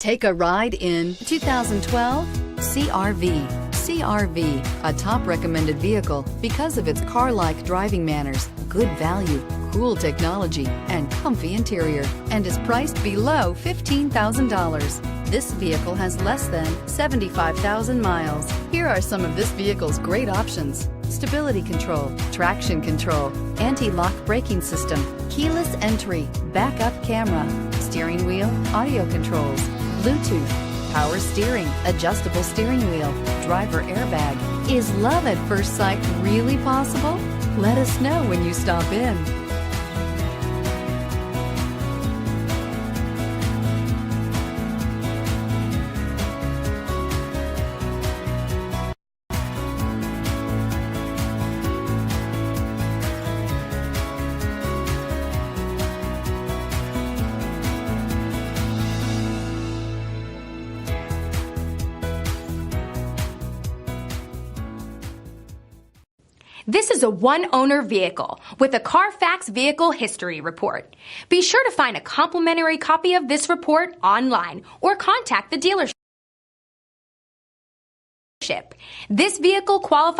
Take a ride in 2012 CR-V. CR-V, a top recommended vehicle because of its car-like driving manners, good value, cool technology, and comfy interior, and is priced below $15,000. This vehicle has less than 75,000 miles. Here are some of this vehicle's great options: stability control, traction control, anti-lock braking system, keyless entry, backup camera, steering wheel audio controls, Bluetooth, power steering, adjustable steering wheel, driver airbag. Is love at first sight really possible? Let us know when you stop in. This is a one-owner vehicle with a Carfax Vehicle History Report. Be sure to find a complimentary copy of this report online or contact the dealership. This vehicle qualifies